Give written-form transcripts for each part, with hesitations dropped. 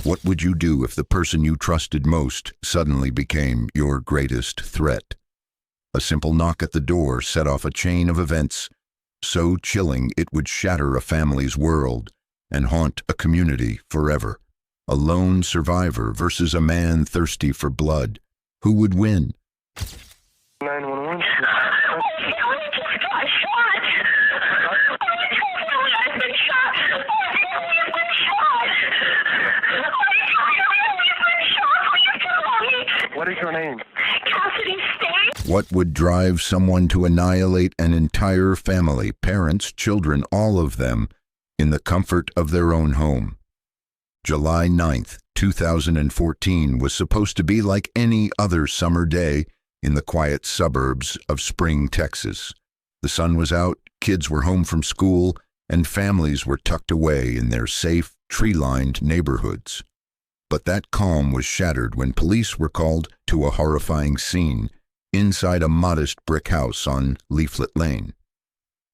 What would you do if the person you trusted most suddenly became your greatest threat? A simple knock at the door set off a chain of events so chilling it would shatter a family's world and haunt a community forever. A lone survivor versus a man thirsty for blood. Who would win? 911. I just got shot. I've been shot. I've been shot. What is your name? Cassidy State. What would drive someone to annihilate an entire family, parents, children, all of them, in the comfort of their own home? July 9th, 2014 was supposed to be like any other summer day in the quiet suburbs of Spring, Texas. The sun was out, kids were home from school, and families were tucked away in their safe, tree-lined neighborhoods. But that calm was shattered when police were called to a horrifying scene inside a modest brick house on Leaflet Lane.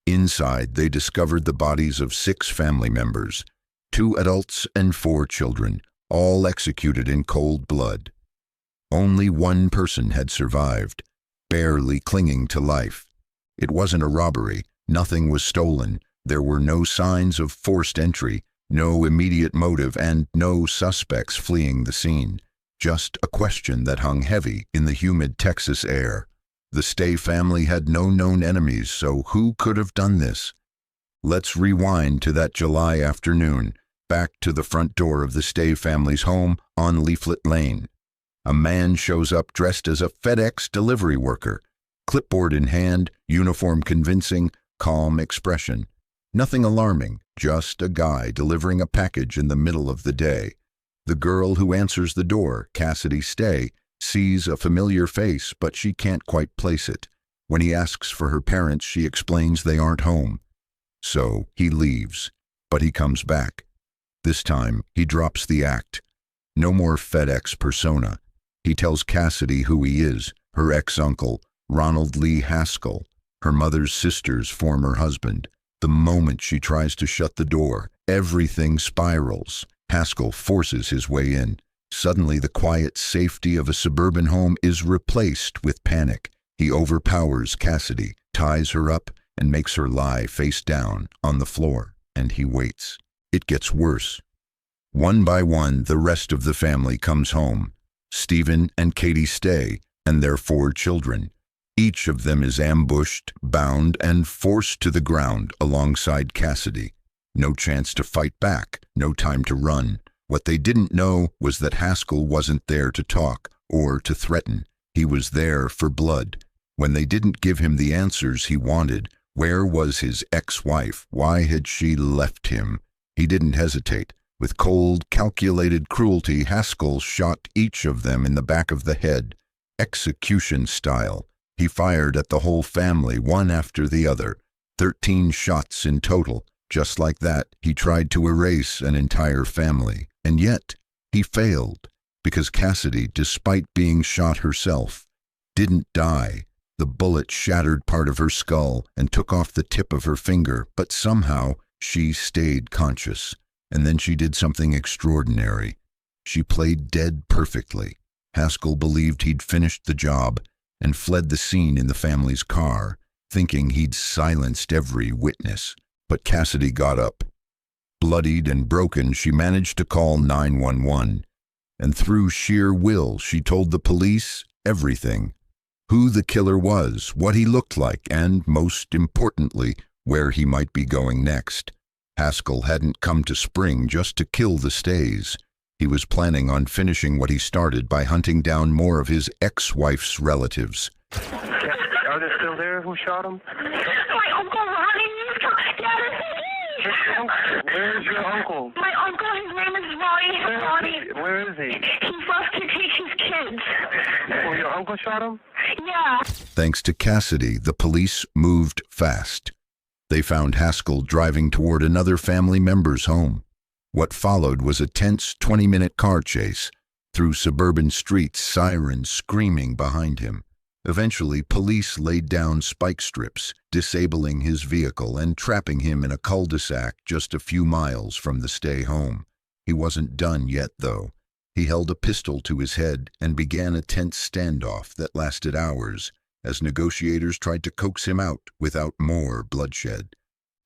Inside, they discovered the bodies of 6 family members, 2 adults and 4 children, all executed in cold blood. Only one person had survived, barely clinging to life. It wasn't a robbery, nothing was stolen, there were no signs of forced entry, no immediate motive, and no suspects fleeing the scene. Just a question that hung heavy in the humid Texas air. The Stay family had no known enemies, so who could have done this? Let's rewind to that July afternoon, back to the front door of the Stay family's home on Leaflet Lane. A man shows up dressed as a FedEx delivery worker, clipboard in hand, uniform convincing, calm expression. Nothing alarming, just a guy delivering a package in the middle of the day. The girl who answers the door, Cassidy Stay, sees a familiar face, but she can't quite place it. When he asks for her parents, she explains they aren't home. So he leaves, but he comes back. This time, he drops the act. No more FedEx persona. He tells Cassidy who he is, her ex-uncle, Ronald Lee Haskell, her mother's sister's former husband. The moment she tries to shut the door, everything spirals. Haskell forces his way in. Suddenly, the quiet safety of a suburban home is replaced with panic. He overpowers Cassidy, ties her up, and makes her lie face down on the floor, and he waits. It gets worse. One by one, the rest of the family comes home. Stephen and Katie Stay and their 4 children. Each of them is ambushed, bound, and forced to the ground alongside Cassidy. No chance to fight back, no time to run. What they didn't know was that Haskell wasn't there to talk or to threaten. He was there for blood. When they didn't give him the answers he wanted, where was his ex-wife? Why had she left him? He didn't hesitate. With cold, calculated cruelty, Haskell shot each of them in the back of the head, execution style. He fired at the whole family, one after the other. 13 shots in total. Just like that, he tried to erase an entire family. And yet, he failed, because Cassidy, despite being shot herself, didn't die. The bullet shattered part of her skull and took off the tip of her finger, but somehow she stayed conscious. And then she did something extraordinary. She played dead perfectly. Haskell believed he'd finished the job and fled the scene in the family's car, thinking he'd silenced every witness. But Cassidy got up. Bloodied and broken, she managed to call 911. And through sheer will, she told the police everything. Who the killer was, what he looked like, and, most importantly, where he might be going next. Haskell hadn't come to Spring just to kill the Stays. He was planning on finishing what he started by hunting down more of his ex-wife's relatives. Are they still there? Who shot him? My uncle Ronnie. Dad, Where's your uncle? my uncle, his name is Ronnie. Where is he? He left to teach his kids. Oh, your uncle shot him? Yeah. Thanks to Cassidy, the police moved fast. They found Haskell driving toward another family member's home. What followed was a tense 20-minute car chase through suburban streets, sirens screaming behind him. Eventually, police laid down spike strips, disabling his vehicle and trapping him in a cul-de-sac just a few miles from the Stay home. He wasn't done yet, though. He held a pistol to his head and began a tense standoff that lasted hours as negotiators tried to coax him out without more bloodshed.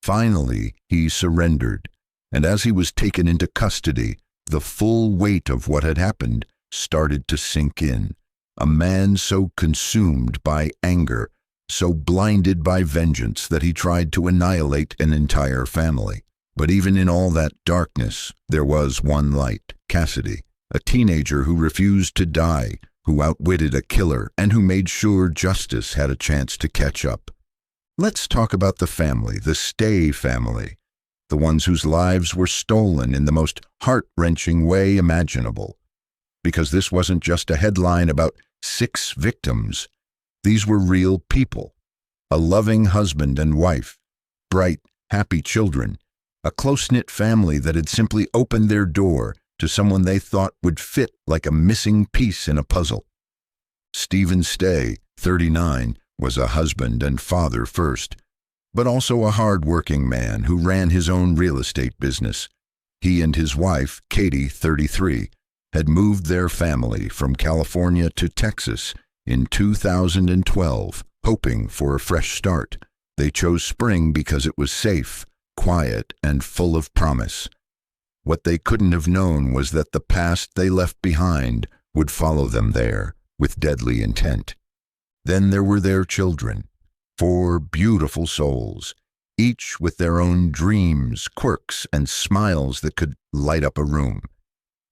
Finally, he surrendered, and as he was taken into custody, the full weight of what had happened started to sink in. A man so consumed by anger, so blinded by vengeance that he tried to annihilate an entire family. But even in all that darkness, there was one light: Cassidy, a teenager who refused to die, who outwitted a killer, and who made sure justice had a chance to catch up. Let's talk about the family, the Stay family, the ones whose lives were stolen in the most heart-wrenching way imaginable. Because this wasn't just a headline about 6 victims. These were real people. A loving husband and wife, bright, happy children, a close-knit family that had simply opened their door to someone they thought would fit like a missing piece in a puzzle. Stephen Stay, 39, was a husband and father first, but also a hard-working man who ran his own real estate business. He and his wife, Katie, 33, had moved their family from California to Texas in 2012, hoping for a fresh start. They chose spring because it was safe, quiet, and full of promise. What they couldn't have known was that the past they left behind would follow them there with deadly intent. Then there were their children, 4 beautiful souls, each with their own dreams, quirks, and smiles that could light up a room.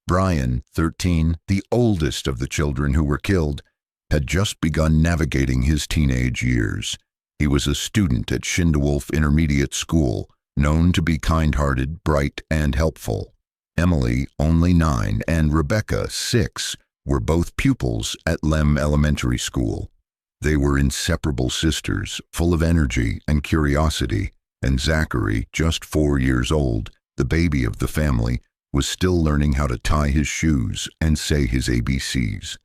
Brian, 13, the oldest of the children who were killed, had just begun navigating his teenage years. He was a student at Schindewolf Intermediate School, known to be kind-hearted, bright, and helpful. Emily, only 9, and Rebecca, 6, were both pupils at Lem Elementary School. They were inseparable sisters, full of energy and curiosity, and Zachary, just 4 years old, the baby of the family, was still learning how to tie his shoes and say his ABCs.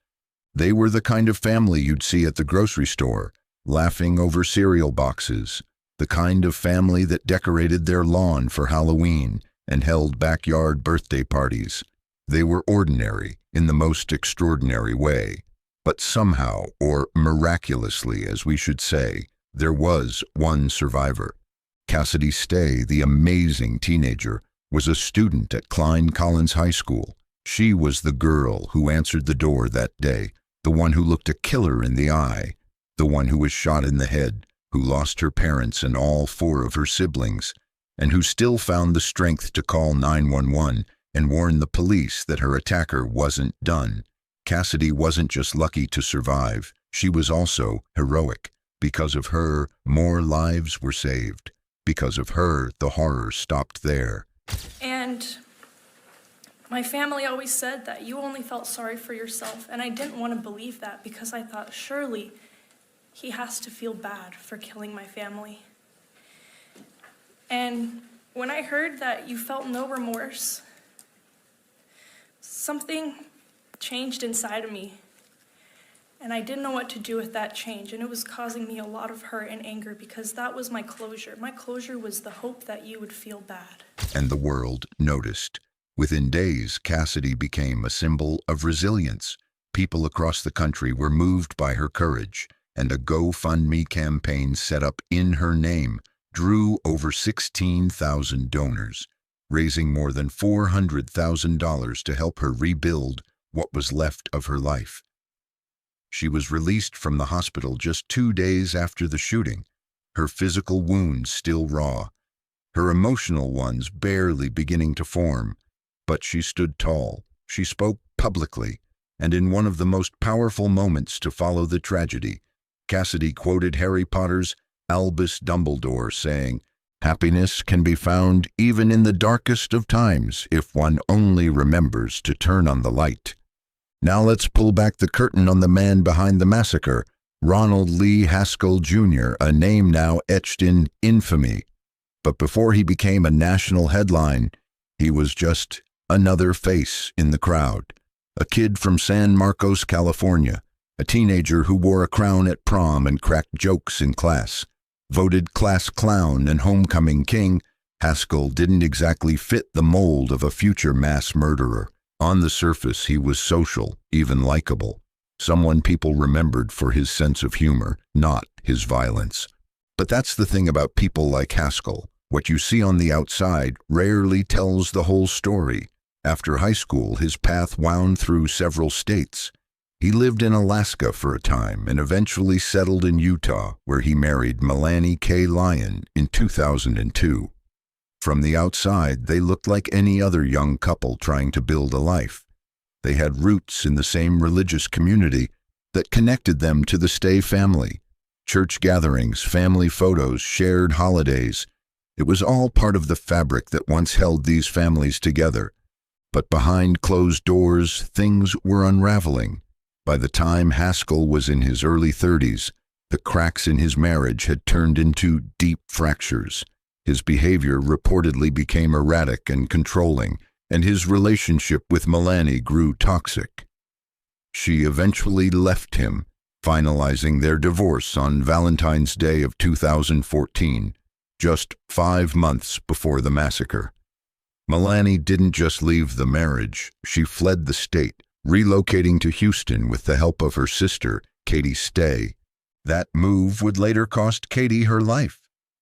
They were the kind of family you'd see at the grocery store, laughing over cereal boxes, the kind of family that decorated their lawn for Halloween and held backyard birthday parties. They were ordinary in the most extraordinary way, but somehow, or miraculously as we should say, there was one survivor. Cassidy Stay, the amazing teenager, was a student at Klein Collins High School. She was the girl who answered the door that day, the one who looked a killer in the eye, the one who was shot in the head, who lost her parents and all 4 of her siblings, and who still found the strength to call 911 and warn the police that her attacker wasn't done. Cassidy wasn't just lucky to survive, she was also heroic. Because of her, more lives were saved. Because of her, the horror stopped there. And my family always said that you only felt sorry for yourself, and I didn't want to believe that because I thought, surely he has to feel bad for killing my family. And when I heard that you felt no remorse, something changed inside of me, and I didn't know what to do with that change, and it was causing me a lot of hurt and anger because that was my closure. My closure was the hope that you would feel bad. And the world noticed. Within days, Cassidy became a symbol of resilience. People across the country were moved by her courage, and a GoFundMe campaign set up in her name drew over 16,000 donors, raising more than $400,000 to help her rebuild what was left of her life. She was released from the hospital just 2 days after the shooting, her physical wounds still raw, her emotional ones barely beginning to form. But she stood tall, she spoke publicly, and in one of the most powerful moments to follow the tragedy, Cassidy quoted Harry Potter's Albus Dumbledore saying, "Happiness can be found even in the darkest of times if one only remembers to turn on the light." Now let's pull back the curtain on the man behind the massacre, Ronald Lee Haskell Jr., a name now etched in infamy. But before he became a national headline, he was just another face in the crowd. A kid from San Marcos, California, a teenager who wore a crown at prom and cracked jokes in class, voted class clown and homecoming king, Haskell didn't exactly fit the mold of a future mass murderer. On the surface, he was social, even likable. Someone people remembered for his sense of humor, not his violence. But that's the thing about people like Haskell. What you see on the outside rarely tells the whole story. After high school, his path wound through several states. He lived in Alaska for a time and eventually settled in Utah, where he married Melanie K. Lyon in 2002. From the outside, they looked like any other young couple trying to build a life. They had roots in the same religious community that connected them to the Stay family. Church gatherings, family photos, shared holidays. It was all part of the fabric that once held these families together. But behind closed doors, things were unraveling. By the time Haskell was in his early 30s, the cracks in his marriage had turned into deep fractures. His behavior reportedly became erratic and controlling, and his relationship with Melanie grew toxic. She eventually left him, finalizing their divorce on Valentine's Day of 2014, just 5 months before the massacre. Melanie didn't just leave the marriage, she fled the state, relocating to Houston with the help of her sister, Katie Stay. That move would later cost Katie her life.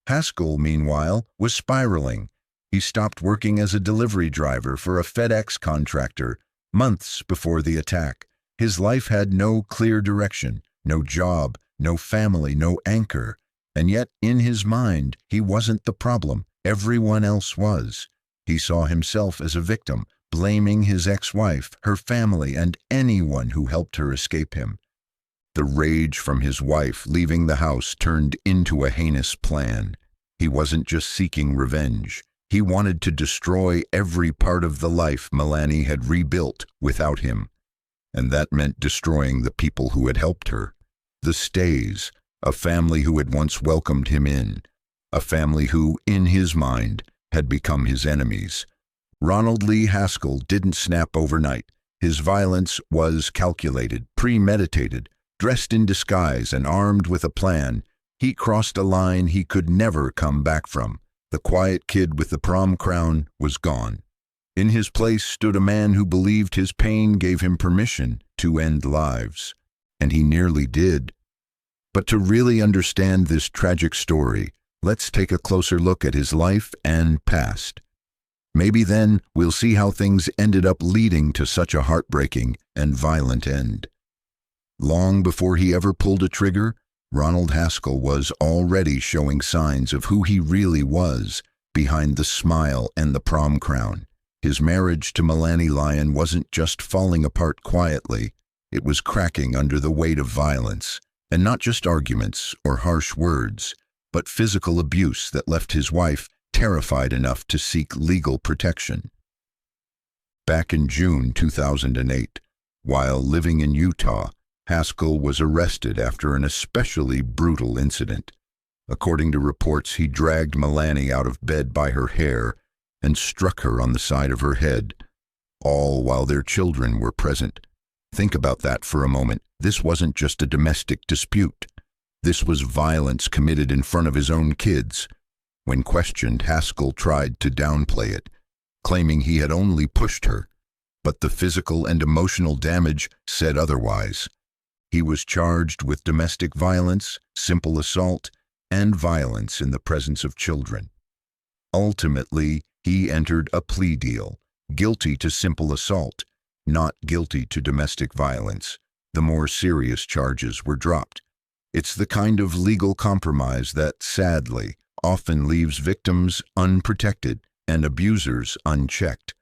Haskell, meanwhile, was spiraling. He stopped working as a delivery driver for a FedEx contractor months before the attack. His life had no clear direction, no job, no family, no anchor. And yet, in his mind, he wasn't the problem. Everyone else was. He saw himself as a victim, blaming his ex-wife, her family, and anyone who helped her escape him. The rage from his wife leaving the house turned into a heinous plan. He wasn't just seeking revenge. He wanted to destroy every part of the life Melanie had rebuilt without him. And that meant destroying the people who had helped her. The Stays, a family who had once welcomed him in. A family who, in his mind, had become his enemies. Ronald Lee Haskell didn't snap overnight. His violence was calculated, premeditated. Dressed in disguise and armed with a plan, he crossed a line he could never come back from. The quiet kid with the prom crown was gone. In his place stood a man who believed his pain gave him permission to end lives. And he nearly did. But to really understand this tragic story, let's take a closer look at his life and past. Maybe then we'll see how things ended up leading to such a heartbreaking and violent end. Long before he ever pulled a trigger, Ronald Haskell was already showing signs of who he really was behind the smile and the prom crown. His marriage to Melanie Lyon wasn't just falling apart quietly, it was cracking under the weight of violence, and not just arguments or harsh words, but physical abuse that left his wife terrified enough to seek legal protection. Back in June 2008, while living in Utah, Haskell was arrested after an especially brutal incident. According to reports, he dragged Melanie out of bed by her hair and struck her on the side of her head, all while their children were present. Think about that for a moment. This wasn't just a domestic dispute. This was violence committed in front of his own kids. When questioned, Haskell tried to downplay it, claiming he had only pushed her, but the physical and emotional damage said otherwise. He was charged with domestic violence, simple assault, and violence in the presence of children. Ultimately, he entered a plea deal, guilty to simple assault, not guilty to domestic violence. The more serious charges were dropped. It's the kind of legal compromise that, sadly, often leaves victims unprotected and abusers unchecked.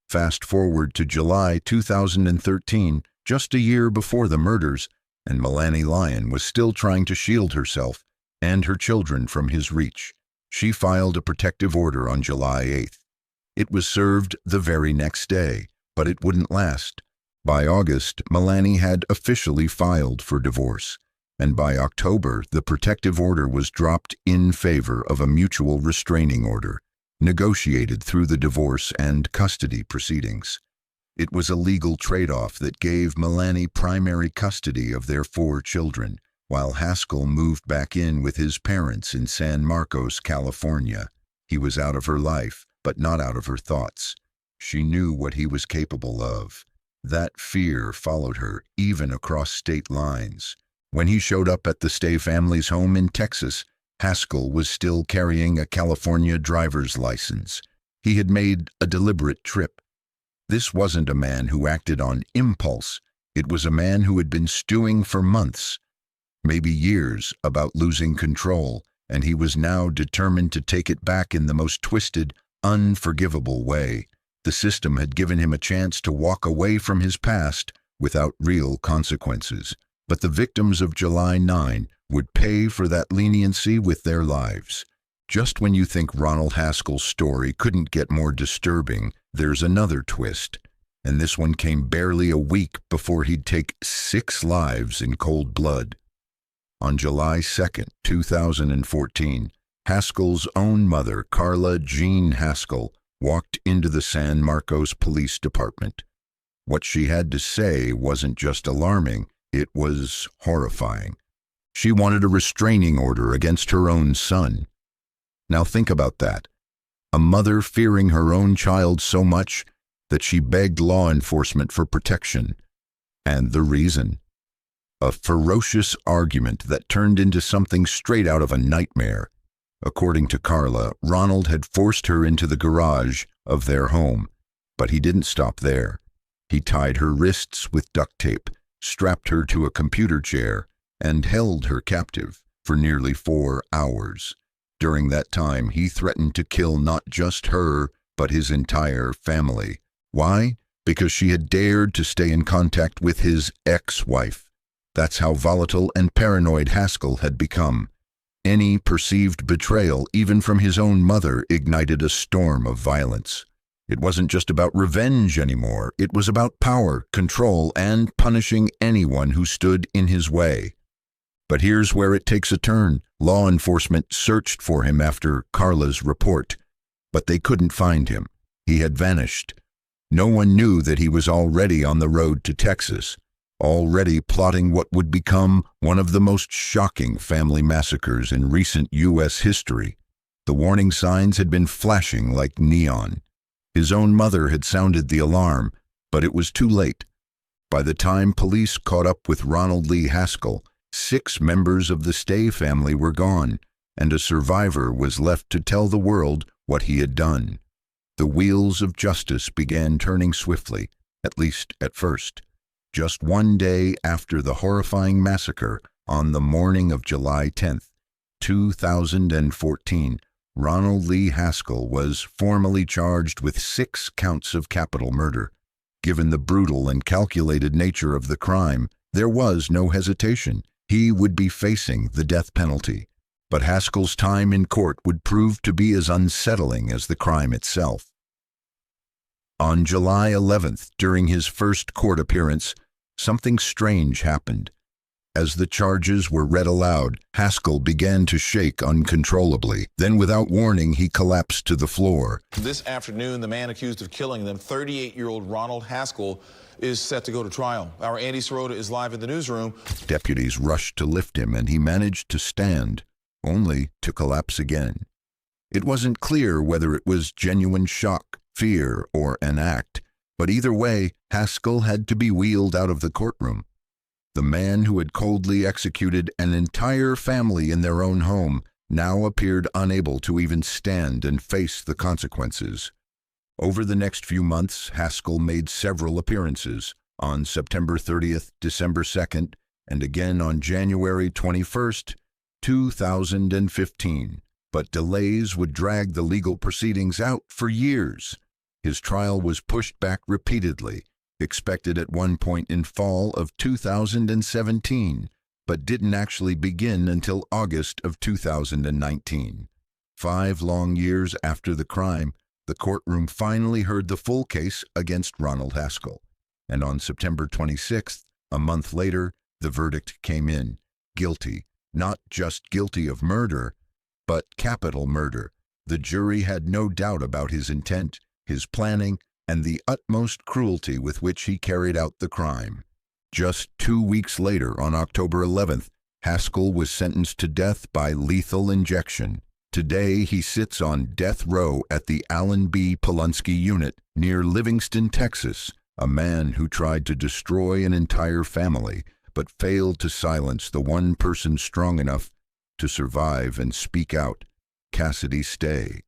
Fast forward to July 2013, just a year before the murders, and Melanie Lyon was still trying to shield herself and her children from his reach. She filed a protective order on July 8th. It was served the very next day, but it wouldn't last. By August, Melanie had officially filed for divorce, and by October, the protective order was dropped in favor of a mutual restraining order, negotiated through the divorce and custody proceedings. It was a legal trade-off that gave Melanie primary custody of their 4 children, while Haskell moved back in with his parents in San Marcos, California. He was out of her life, but not out of her thoughts. She knew what he was capable of. That fear followed her, even across state lines. When he showed up at the Stay family's home in Texas, Haskell was still carrying a California driver's license. He had made a deliberate trip. This wasn't a man who acted on impulse. It was a man who had been stewing for months, maybe years, about losing control, and he was now determined to take it back in the most twisted, unforgivable way. The system had given him a chance to walk away from his past without real consequences. But the victims of July 9 would pay for that leniency with their lives. Just when you think Ronald Haskell's story couldn't get more disturbing, there's another twist. And this one came barely a week before he'd take 6 lives in cold blood. On July 2nd, 2014, Haskell's own mother, Carla Jean Haskell, walked into the San Marcos Police Department. What she had to say wasn't just alarming, it was horrifying. She wanted a restraining order against her own son. Now think about that. A mother fearing her own child so much that she begged law enforcement for protection. And the reason? A ferocious argument that turned into something straight out of a nightmare. According to Carla, Ronald had forced her into the garage of their home, but he didn't stop there. He tied her wrists with duct tape, strapped her to a computer chair, and held her captive for nearly 4 hours. During that time, he threatened to kill not just her, but his entire family. Why? Because she had dared to stay in contact with his ex-wife. That's how volatile and paranoid Haskell had become. Any perceived betrayal, even from his own mother, ignited a storm of violence. It wasn't just about revenge anymore. It was about power, control, and punishing anyone who stood in his way. But here's where it takes a turn. Law enforcement searched for him after Carla's report, but they couldn't find him. He had vanished. No one knew that he was already on the road to Texas, already plotting what would become one of the most shocking family massacres in recent U.S. history. The warning signs had been flashing like neon. His own mother had sounded the alarm, but it was too late. By the time police caught up with Ronald Lee Haskell, 6 members of the Stay family were gone, and a survivor was left to tell the world what he had done. The wheels of justice began turning swiftly, at least at first. Just one day after the horrifying massacre, on the morning of July 10th, 2014, Ronald Lee Haskell was formally charged with 6 counts of capital murder. Given the brutal and calculated nature of the crime, there was no hesitation. He would be facing the death penalty. But Haskell's time in court would prove to be as unsettling as the crime itself. On July 11th, during his first court appearance, something strange happened. As the charges were read aloud, Haskell began to shake uncontrollably. Then, without warning, he collapsed to the floor. This afternoon, the man accused of killing them, 38-year-old Ronald Haskell, is set to go to trial. Our Andy Sirota is live in the newsroom. Deputies rushed to lift him, and he managed to stand, only to collapse again. It wasn't clear whether it was genuine shock, fear, or an act, but either way, Haskell had to be wheeled out of the courtroom. The man who had coldly executed an entire family in their own home now appeared unable to even stand and face the consequences. Over the next few months, Haskell made several appearances, on September 30th, December 2nd, and again on January 21st, 2015. But delays would drag the legal proceedings out for years. His trial was pushed back repeatedly, expected at one point in fall of 2017, but didn't actually begin until August of 2019. 5 long years after the crime, the courtroom finally heard the full case against Ronald Haskell. And on September 26th, a month later, the verdict came in. Guilty. Not just guilty of murder, but capital murder. The jury had no doubt about his intent, his planning, and the utmost cruelty with which he carried out the crime. Just 2 weeks later, on October 11th, Haskell was sentenced to death by lethal injection. Today, he sits on death row at the Allen B. Polunsky Unit near Livingston, Texas, a man who tried to destroy an entire family but failed to silence the one person strong enough to survive and speak out, Cassidy Stay.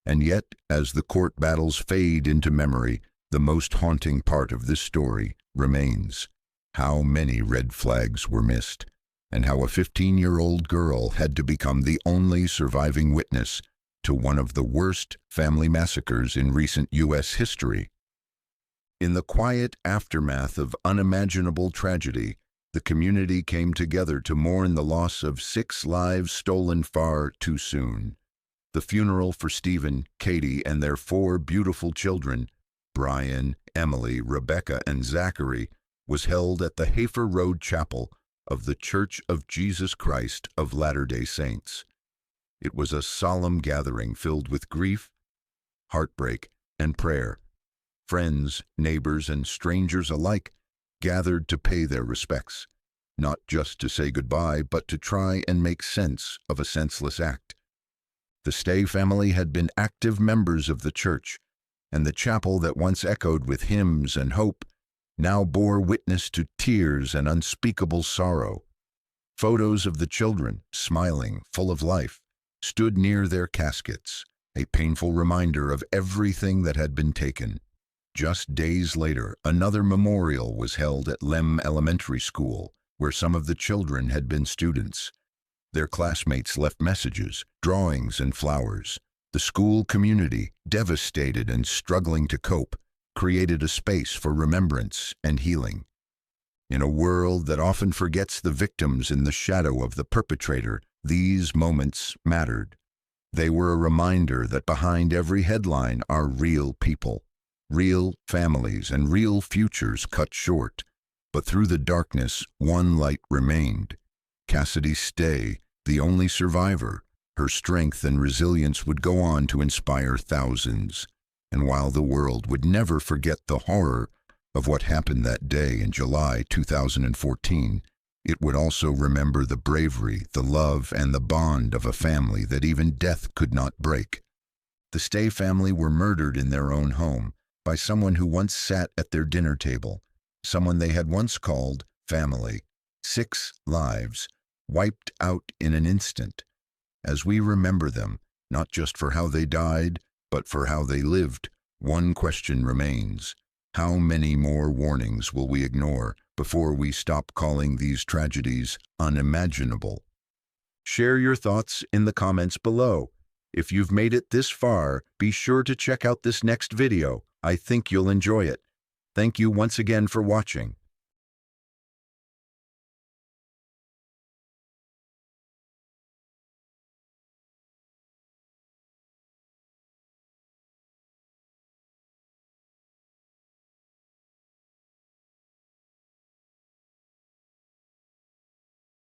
And yet, as the court battles fade into memory, the most haunting part of this story remains. How many red flags were missed, and how a 15-year-old girl had to become the only surviving witness to one of the worst family massacres in recent U.S. history. In the quiet aftermath of unimaginable tragedy, the community came together to mourn the loss of 6 lives stolen far too soon. The funeral for Stephen, Katie, and their 4 beautiful children, Brian, Emily, Rebecca, and Zachary, was held at the Hafer Road Chapel of the Church of Jesus Christ of Latter-day Saints. It was a solemn gathering filled with grief, heartbreak, and prayer. Friends, neighbors, and strangers alike gathered to pay their respects, not just to say goodbye, but to try and make sense of a senseless act. The Stay family had been active members of the church, and the chapel that once echoed with hymns and hope now bore witness to tears and unspeakable sorrow. Photos of the children, smiling, full of life, stood near their caskets, a painful reminder of everything that had been taken. Just days later, another memorial was held at Lem Elementary School, where some of the children had been students. Their classmates left messages, drawings, and flowers. The school community, devastated and struggling to cope, created a space for remembrance and healing. In a world that often forgets the victims in the shadow of the perpetrator, these moments mattered. They were a reminder that behind every headline are real people, real families, and real futures cut short. But through the darkness, one light remained. Cassidy Stay, the only survivor, her strength and resilience would go on to inspire thousands. And while the world would never forget the horror of what happened that day in July 2014, it would also remember the bravery, the love, and the bond of a family that even death could not break. The Stay family were murdered in their own home by someone who once sat at their dinner table, someone they had once called family. 6 lives, wiped out in an instant. As we remember them, not just for how they died, but for how they lived, one question remains. How many more warnings will we ignore before we stop calling these tragedies unimaginable? Share your thoughts in the comments below. If you've made it this far, be sure to check out this next video. I think you'll enjoy it. Thank you once again for watching.